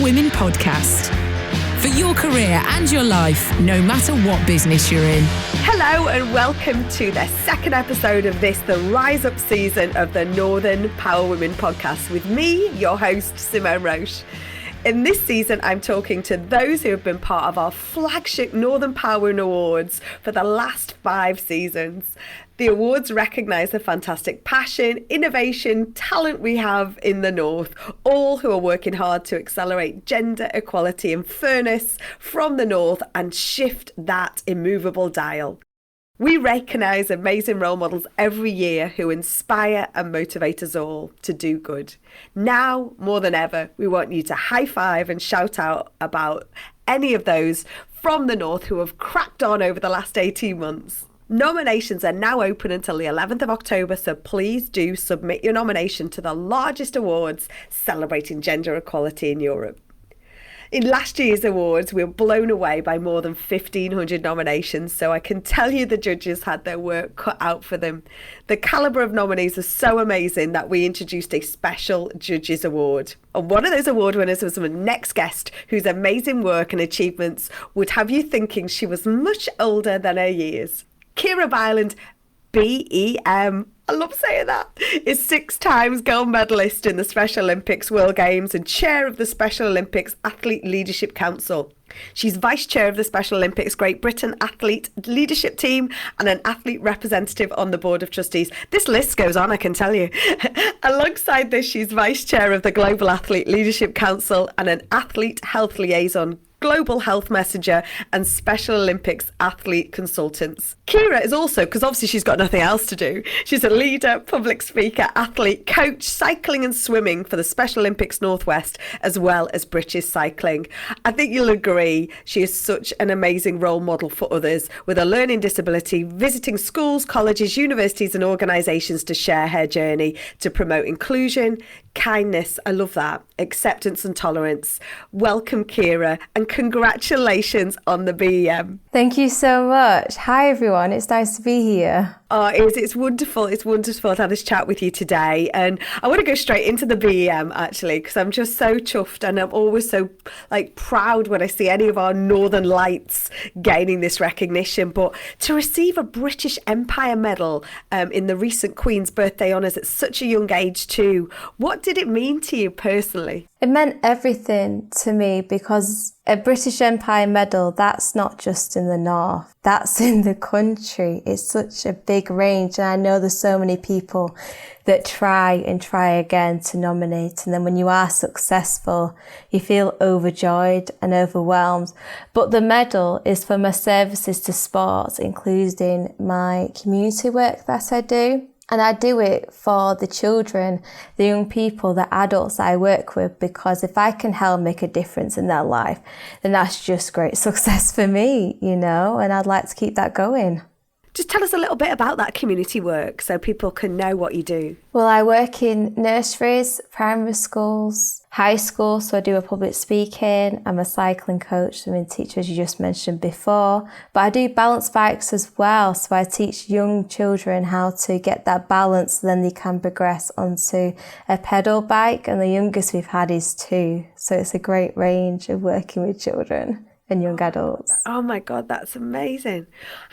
Women podcast. For your career and your life, no matter what business you're in. Hello and welcome to the second episode of this, the Rise Up season of the Northern Power Women podcast with me, your host, Simone Roche. In this season, I'm talking to those who have been part of our flagship Northern Power Women Awards for the last 5 seasons. The awards recognise the fantastic passion, innovation, talent we have in the North, all who are working hard to accelerate gender equality and fairness from the North and shift that immovable dial. We recognise amazing role models every year who inspire and motivate us all to do good. Now, more than ever, we want you to high five and shout out about any of those from the North who have cracked on over the last 18 months. Nominations are now open until the 11th of October, so please do submit your nomination to the largest awards celebrating gender equality in Europe. In last year's awards, we were blown away by more than 1,500 nominations, so I can tell you the judges had their work cut out for them. The calibre of nominees is so amazing that we introduced a special Judges Award. And one of those award winners was my next guest, whose amazing work and achievements would have you thinking she was much older than her years. Kiera Byland BEM, I love saying that, is 6 times gold medalist in the Special Olympics World Games and chair of the Special Olympics Athlete Leadership Council. She's vice chair of the Special Olympics Great Britain Athlete Leadership Team and an athlete representative on the Board of Trustees. This list goes on, I can tell you. Alongside this, she's vice chair of the Global Athlete Leadership Council and an athlete health liaison, Global Health Messenger and Special Olympics Athlete Consultants. Kiera is also, because obviously she's got nothing else to do, she's a leader, public speaker, athlete, coach, cycling and swimming for the Special Olympics Northwest, as well as British cycling. I think you'll agree she is such an amazing role model for others with a learning disability, visiting schools, colleges, universities and organisations to share her journey to promote inclusion, kindness, I love that, acceptance and tolerance. Welcome, Kiera, and congratulations on the BEM. Thank you so much. Hi, everyone. It's nice to be here. Oh, it's wonderful. It's wonderful to have this chat with you today. And I want to go straight into the BEM, actually, because I'm just so chuffed and I'm always so proud when I see any of our Northern Lights gaining this recognition. But to receive a British Empire Medal in the recent Queen's Birthday Honours at such a young age too, what did it mean to you personally? It meant everything to me because a British Empire Medal, that's not just in the North, that's in the country. It's such a big range, and I know there's so many people that try and try again to nominate, and then when you are successful, you feel overjoyed and overwhelmed. But the medal is for my services to sport, including my community work that I do. And I do it for the children, the young people, the adults I work with, because if I can help make a difference in their life, then that's just great success for me, and I'd like to keep that going. Just tell us a little bit about that community work so people can know what you do. Well, I work in nurseries, primary schools, high school, so I do a public speaking. I'm a cycling coach, swimming teacher, as you just mentioned before. But I do balance bikes as well, so I teach young children how to get that balance, so then they can progress onto a pedal bike, and the youngest we've had is 2. So it's a great range of working with children and young adults. Oh my God, that's amazing.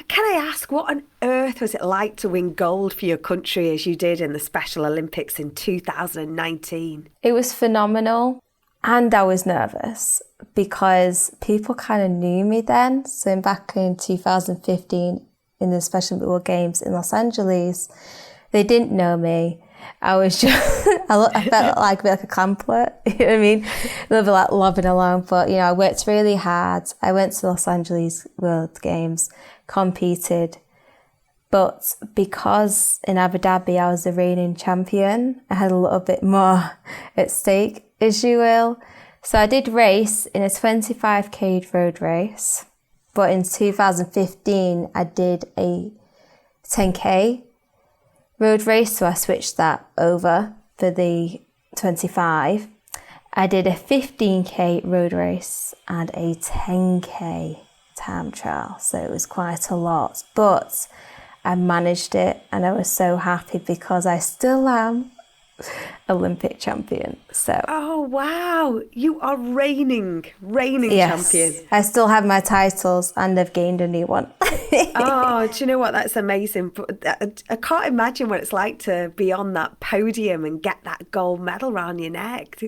Can I ask, what on earth was it like to win gold for your country as you did in the Special Olympics in 2019? It was phenomenal, and I was nervous because people kind of knew me then. So back in 2015 in the Special Olympic Games in Los Angeles, they didn't know me. I was just, I felt like a bit like a clamp-let, you know what I mean? A little bit like lobbing along, but I worked really hard. I went to Los Angeles World Games, competed, but because in Abu Dhabi I was the reigning champion, I had a little bit more at stake, as you will. So I did race in a 25k road race, but in 2015 I did a 10k road race, so I switched that over for the 25. I did a 15k road race and a 10k time trial, so it was quite a lot, but I managed it and I was so happy because I still am Olympic champion. So. Oh, wow. You are reigning champion. I still have my titles and I've gained a new one. Oh, do you know what? That's amazing. But I can't imagine what it's like to be on that podium and get that gold medal around your neck.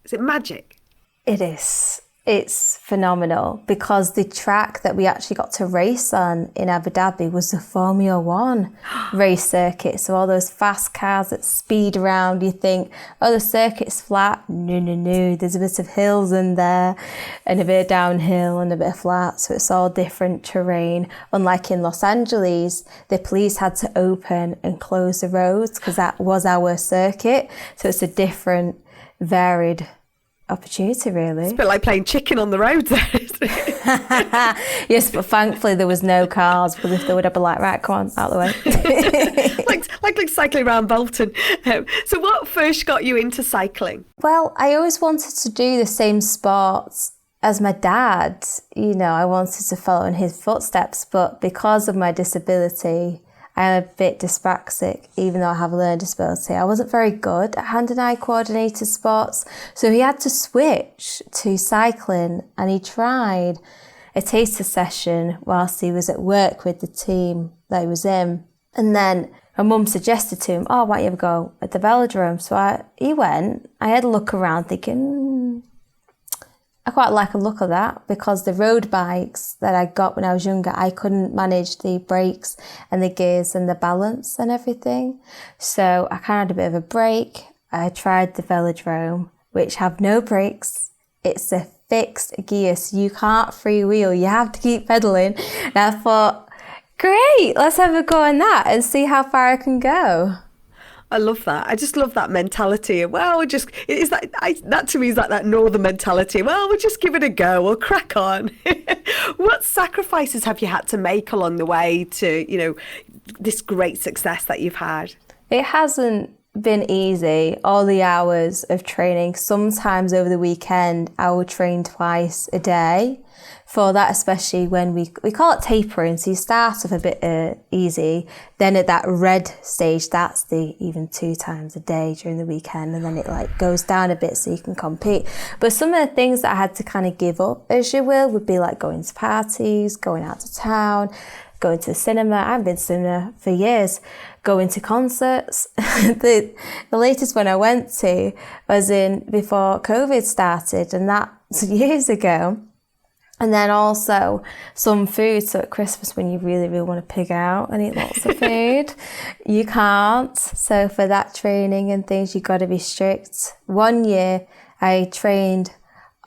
Is it magic? It is. It's phenomenal because the track that we actually got to race on in Abu Dhabi was the Formula One race circuit. So all those fast cars that speed around, you think, oh, the circuit's flat. No. There's a bit of hills in there and a bit of downhill and a bit of flat. So it's all different terrain. Unlike in Los Angeles, the police had to open and close the roads because that was our circuit. So it's a different, varied opportunity, really. It's a bit like playing chicken on the road there, isn't it? Yes, but thankfully there was no cars, because if there would, I'd be like, right, come on, out of the way. like cycling around Bolton. So what first got you into cycling? Well, I always wanted to do the same sports as my dad. You know, I wanted to follow in his footsteps, but because of my disability, I'm a bit dyspraxic, even though I have a learning disability. I wasn't very good at hand and eye coordinated sports, so he had to switch to cycling, and he tried a taster session whilst he was at work with the team that he was in. And then my mum suggested to him, oh, why don't you ever go at the velodrome? So he went. I had a look around thinking, I quite like a look of that, because the road bikes that I got when I was younger, I couldn't manage the brakes and the gears and the balance and everything. So I kind of had a bit of a break. I tried the velodrome, which have no brakes. It's a fixed gear, so you can't freewheel. You have to keep pedaling. And I thought, great, let's have a go on that and see how far I can go. I love that. I just love that mentality. Well, that to me is like that northern mentality. Well, we'll just give it a go. We'll crack on. What sacrifices have you had to make along the way to, you know, this great success that you've had? It hasn't been easy. All the hours of training. Sometimes over the weekend, I will train twice a day. For that, especially when we call it tapering, so you start off a bit easy, then at that red stage, that's the even 2 times a day during the weekend, and then it like goes down a bit so you can compete. But some of the things that I had to kind of give up, as you will, would be like going to parties, going out to town, going to the cinema. I haven't been to cinema for years. Going to concerts. The latest one I went to was before COVID started, and that's years ago. And then also some food. So at Christmas, when you really, really want to pig out and eat lots of food, you can't. So for that training and things, you've got to be strict. One year I trained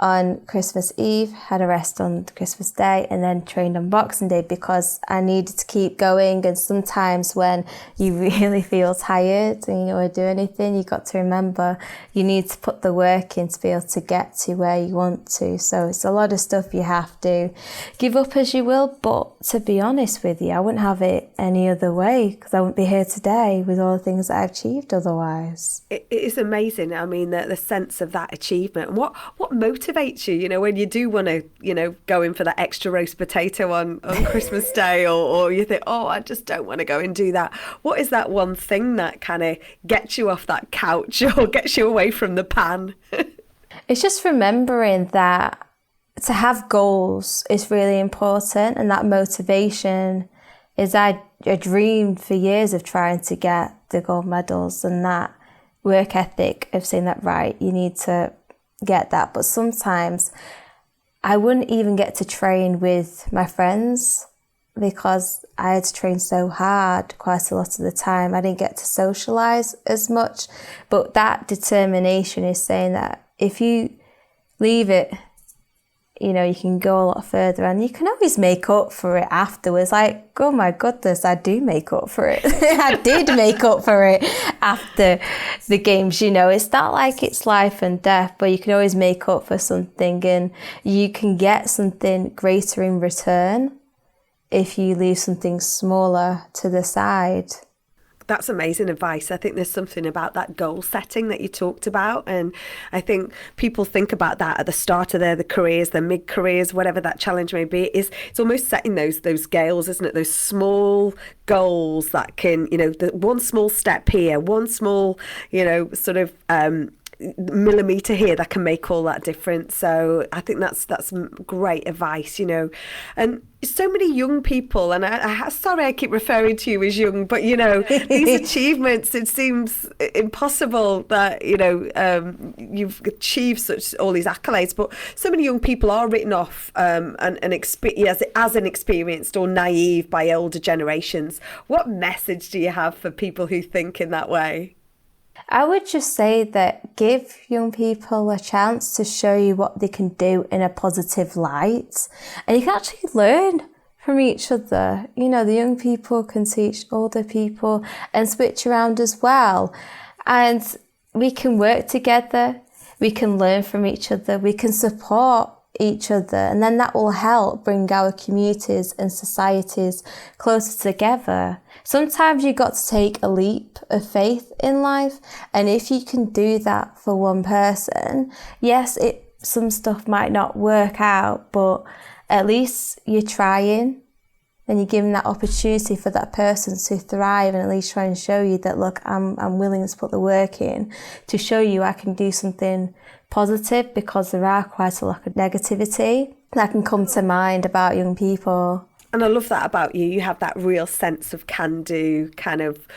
on Christmas Eve, had a rest on Christmas Day, and then trained on Boxing Day because I needed to keep going. And sometimes when you really feel tired and you don't want to do anything, you've got to remember you need to put the work in to be able to get to where you want to. So it's a lot of stuff you have to give up as you will. But to be honest with you, I wouldn't have it any other way, because I wouldn't be here today with all the things that I achieved otherwise. It is amazing. I mean, the sense of that achievement. What motivates you, you know, when you do want to, you know, go in for that extra roast potato on Christmas Day, or you think, oh, I just don't want to go and do that. What is that one thing that kind of gets you off that couch or gets you away from the pan? It's just remembering that to have goals is really important, and that motivation is I dreamed for years of trying to get the gold medals, and that work ethic of saying that, right, you need to get that. But sometimes I wouldn't even get to train with my friends because I had to train so hard quite a lot of the time. I didn't get to socialise as much. But that determination is saying that if you leave it, you know, you can go a lot further, and you can always make up for it afterwards. Like, oh my goodness, I do make up for it. I did make up for it after the games, you know. It's not like it's life and death, but you can always make up for something, and you can get something greater in return if you leave something smaller to the side. That's amazing advice. I think there's something about that goal setting that you talked about. And I think people think about that at the start of their careers, their mid-careers, whatever that challenge may be. It's almost setting those goals, isn't it? Those small goals that can, the one small step here, one small, sort of millimeter here that can make all that difference. So I think that's great advice, and so many young people, and sorry I keep referring to you as young, but these achievements, it seems impossible that you've achieved all these accolades, but so many young people are written off as inexperienced or naive by older generations. What message do you have for people who think in that way? I would just say that give young people a chance to show you what they can do in a positive light. And you can actually learn from each other. The young people can teach older people and switch around as well. And we can work together. We can learn from each other. We can support each other. And then that will help bring our communities and societies closer together. Sometimes you've got to take a leap of faith in life. And if you can do that for one person, yes, some stuff might not work out, but at least you're trying and you're giving that opportunity for that person to thrive and at least try and show you that, look, I'm willing to put the work in to show you I can do something positive, because there are quite a lot of negativity that can come to mind about young people. And I love that about you. You have that real sense of can-do kind of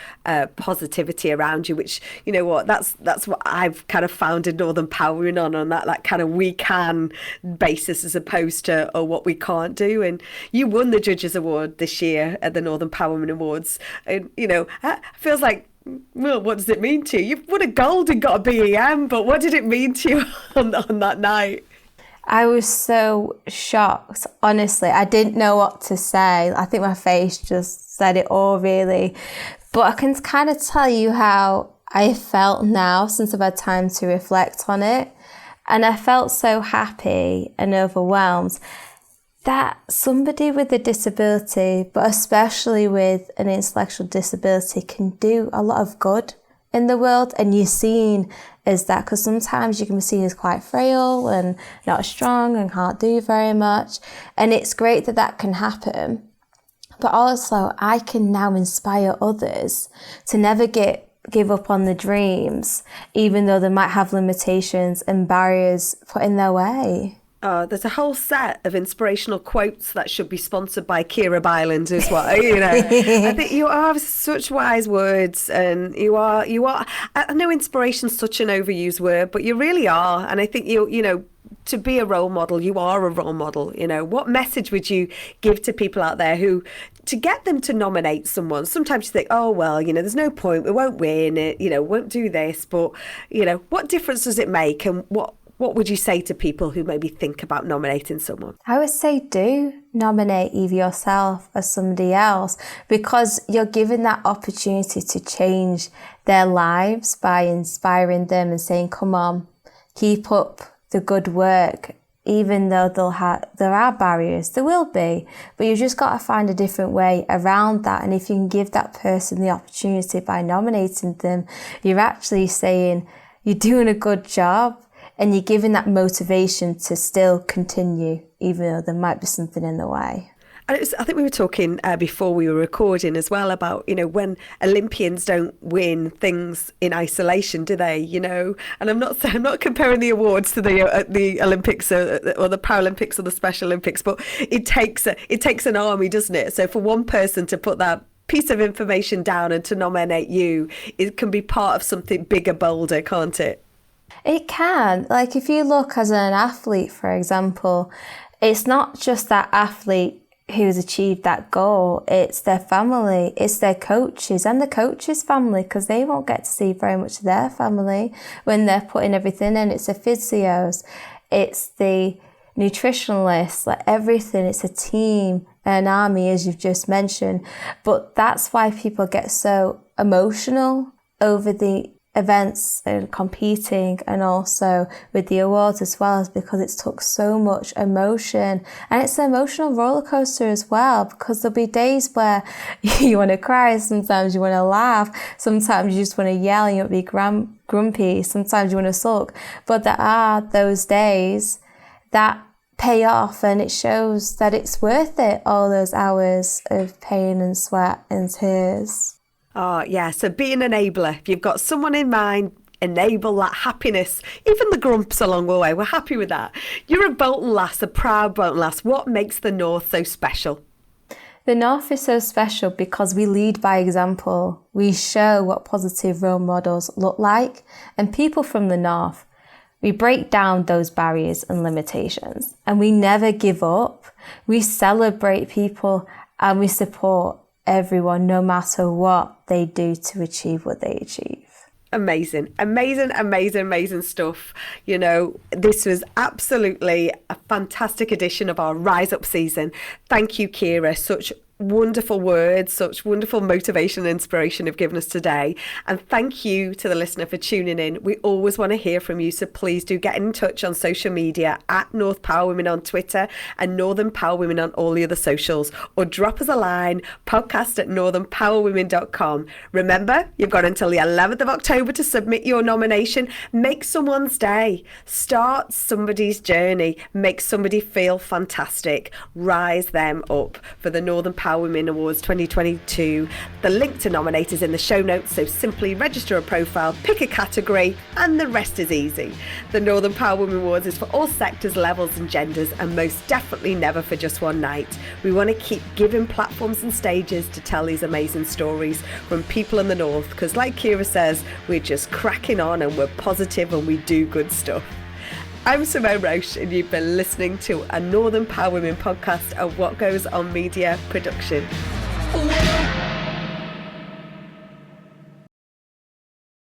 positivity around you, which, that's what I've kind of found in Northern Power Women on that kind of we can basis as opposed to what we can't do. And you won the Judges Award this year at the Northern Power Women Awards. And, it feels like, well, what does it mean to you? You've won a gold and got a BEM, but what did it mean to you on that night? I was so shocked, honestly. I didn't know what to say. I think my face just said it all, really. But I can kind of tell you how I felt now since I've had time to reflect on it. And I felt so happy and overwhelmed that somebody with a disability, but especially with an intellectual disability, can do a lot of good in the world. And you're seen as that, because sometimes you can be seen as quite frail and not strong and can't do very much. And it's great that can happen. But also I can now inspire others to never give up on the dreams, even though they might have limitations and barriers put in their way. There's a whole set of inspirational quotes that should be sponsored by Kiera Byland as well. I think you have such wise words, and you are. I know inspiration's such an overused word, but you really are. And I think to be a role model, you are a role model. What message would you give to people out there who, to get them to nominate someone? Sometimes you think, oh, well, there's no point, we won't win it, won't do this. But, what difference does it make? And what would you say to people who maybe think about nominating someone? I would say do nominate either yourself or somebody else, because you're given that opportunity to change their lives by inspiring them and saying, come on, keep up the good work. Even though there are barriers, there will be, but you've just got to find a different way around that. And if you can give that person the opportunity by nominating them, you're actually saying you're doing a good job. And you're giving that motivation to still continue, even though there might be something in the way. I think we were talking before we were recording as well about, when Olympians don't win things in isolation, do they? And I'm not comparing the awards to the Olympics or the Paralympics or the Special Olympics, but it takes an army, doesn't it? So for one person to put that piece of information down and to nominate you, it can be part of something bigger, bolder, can't it? It can. Like, if you look as an athlete, for example, it's not just that athlete who's achieved that goal, it's their family, it's their coaches and the coaches' family, because they won't get to see very much of their family when they're putting everything in. It's the physios, it's the nutritionalists, like everything. It's a team, an army, as you've just mentioned. But that's why people get so emotional over the events and competing, and also with the awards as well, is because it's took so much emotion, and it's an emotional roller coaster as well, because there'll be days where you want to cry, sometimes you want to laugh, sometimes you just want to yell and you want to be grumpy, sometimes you want to sulk, but there are those days that pay off, and it shows that it's worth it, all those hours of pain and sweat and tears. Oh, yeah. So be an enabler. If you've got someone in mind, enable that happiness, even the grumps along the way. We're happy with that. You're a Bolton lass, a proud Bolton lass. What makes the North so special? The North is so special because we lead by example. We show what positive role models look like, and people from the North, we break down those barriers and limitations, and we never give up. We celebrate people and we support everyone, no matter what they do to achieve what they achieve. Amazing stuff. You know, this was absolutely a fantastic edition of our Rise Up season. Thank you, Kiera. Such wonderful words, such wonderful motivation and inspiration you've given us today. And thank you to the listener for tuning in. We always want to hear from you, so please do get in touch on social media at North Power Women on Twitter and Northern Power Women on all the other socials, or drop us a line, podcast@northernpowerwomen.com. Remember, you've got until the 11th of October to submit your nomination. Make someone's day. Start somebody's journey. Make somebody feel fantastic. Rise them up for the Northern Power Women Awards 2022. The link to nominate is in the show notes, so simply register a profile, pick a category, and the rest is easy. The Northern Power Women Awards is for all sectors, levels and genders, and most definitely never for just one night. We want to keep giving platforms and stages to tell these amazing stories from people in the North, because like Kiera says, we're just cracking on and we're positive and we do good stuff. I'm Simone Roche, and you've been listening to a Northern Power Women podcast, of What Goes On Media production.